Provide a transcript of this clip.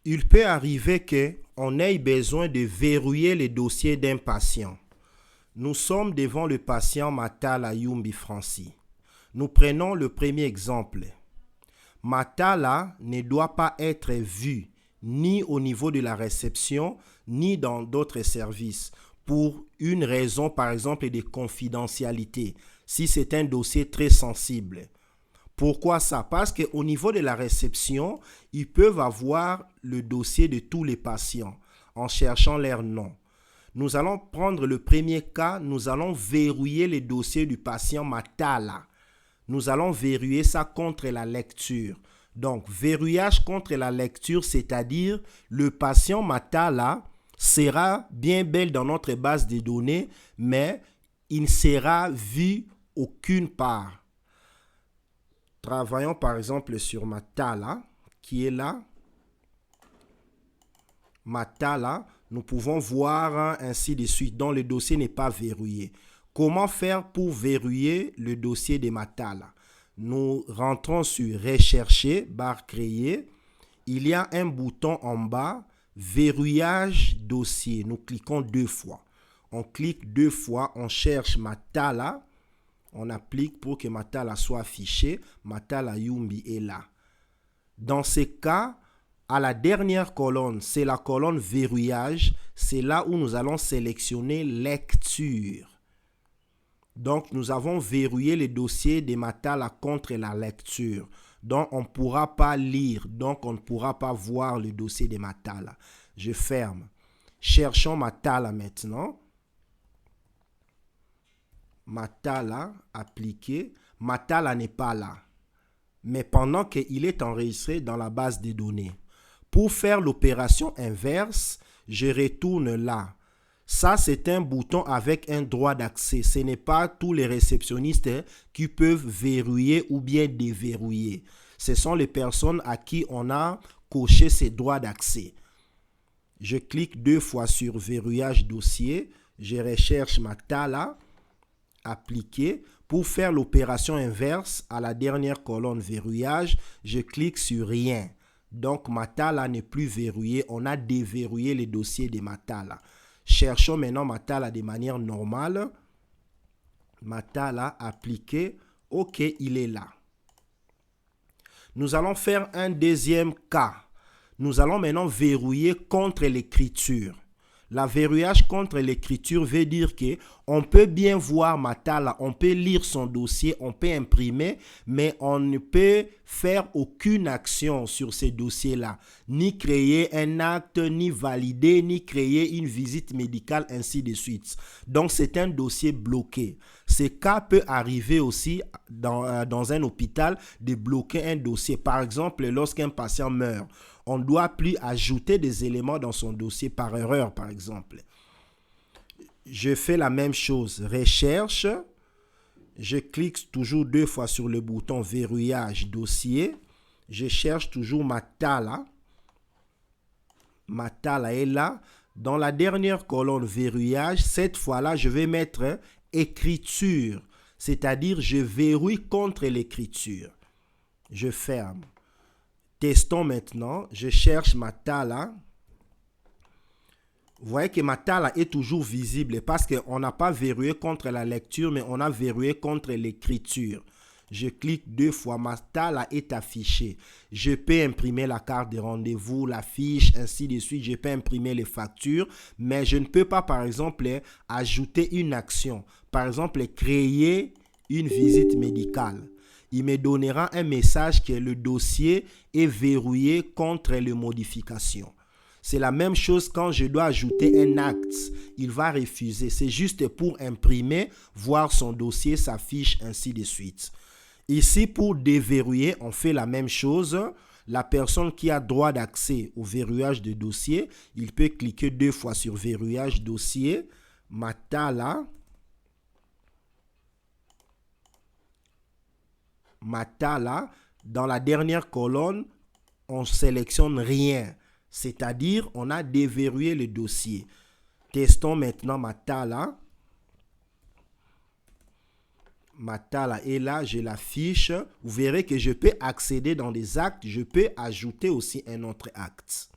Il peut arriver qu'on ait besoin de verrouiller les dossiers d'un patient. Nous sommes devant le patient Matala Yumbi Franci. Nous prenons le premier exemple. Matala ne doit pas être vu ni au niveau de la réception, ni dans d'autres services, pour une raison, par exemple, de confidentialité, si c'est un dossier très sensible. Pourquoi ça? Parce qu'au niveau de la réception, ils peuvent avoir le dossier de tous les patients en cherchant leur nom. Nous allons prendre le premier cas, nous allons verrouiller le dossier du patient Matala. Nous allons verrouiller ça contre la lecture. Donc, verrouillage contre la lecture, c'est-à-dire le patient Matala sera bien belle dans notre base de données, mais il ne sera vu aucune part. Travaillons par exemple sur Matala, qui est là. Matala, nous pouvons voir ainsi de suite, dont le dossier n'est pas verrouillé. Comment faire pour verrouiller le dossier de Matala? Nous rentrons sur Rechercher, barre créer. Il y a un bouton en bas, Verrouillage dossier. Nous cliquons 2 fois. On clique 2 fois, on cherche Matala. On applique pour que Matala soit affiché. Matala Yumbi est là. Dans ce cas, à la dernière colonne, c'est la colonne verrouillage. C'est là où nous allons sélectionner lecture. Donc, nous avons verrouillé le dossier de Matala contre la lecture. Donc, on ne pourra pas lire. Donc, on ne pourra pas voir le dossier de Matala. Je ferme. Cherchons Matala maintenant. Matala, appliqué. Matala n'est pas là. Mais pendant qu'il est enregistré dans la base de données. Pour faire l'opération inverse, je retourne là. Ça, c'est un bouton avec un droit d'accès. Ce n'est pas tous les réceptionnistes qui peuvent verrouiller ou bien déverrouiller. Ce sont les personnes à qui on a coché ces droits d'accès. Je clique 2 fois sur verrouillage dossier. Je recherche Matala, appliquer. Pour faire l'opération inverse, à la dernière colonne verrouillage, je clique sur rien. Donc, Matala n'est plus verrouillé. On a déverrouillé les dossiers de Matala. Cherchons maintenant Matala de manière normale. Matala appliqué. OK, il est là. Nous allons faire un deuxième cas. Nous allons maintenant verrouiller contre l'écriture. La verrouillage contre l'écriture veut dire que on peut bien voir Matala, on peut lire son dossier, on peut imprimer, mais on ne peut faire aucune action sur ces dossiers-là. Ni créer un acte, ni valider, ni créer une visite médicale, ainsi de suite. Donc, c'est un dossier bloqué. Ce cas peut arriver aussi dans un hôpital de bloquer un dossier. Par exemple, lorsqu'un patient meurt, on ne doit plus ajouter des éléments dans son dossier par erreur, par exemple. Je fais la même chose. Recherche. Je clique toujours 2 fois sur le bouton verrouillage dossier. Je cherche toujours Matala. Matala est là. Dans la dernière colonne verrouillage, cette fois-là, je vais mettre écriture. C'est-à-dire, je verrouille contre l'écriture. Je ferme. Testons maintenant. Je cherche Matala. Vous voyez que Matala est toujours visible parce qu'on n'a pas verrouillé contre la lecture, mais on a verrouillé contre l'écriture. Je clique 2 fois. Matala est affiché. Je peux imprimer la carte de rendez-vous, la fiche, ainsi de suite. Je peux imprimer les factures, mais je ne peux pas, par exemple, ajouter une action. Par exemple, créer une visite médicale. Il me donnera un message que le dossier est verrouillé contre les modifications. C'est la même chose quand je dois ajouter un acte. Il va refuser. C'est juste pour imprimer, voir son dossier, sa fiche, ainsi de suite. Ici, pour déverrouiller, on fait la même chose. La personne qui a droit d'accès au verrouillage de dossier, il peut cliquer 2 fois sur verrouillage dossier. Matala. Matala, dans la dernière colonne, on sélectionne rien. C'est-à-dire, on a déverrouillé le dossier. Testons maintenant Matala. Matala est là, je l'affiche. Vous verrez que je peux accéder dans des actes, je peux ajouter aussi un autre acte.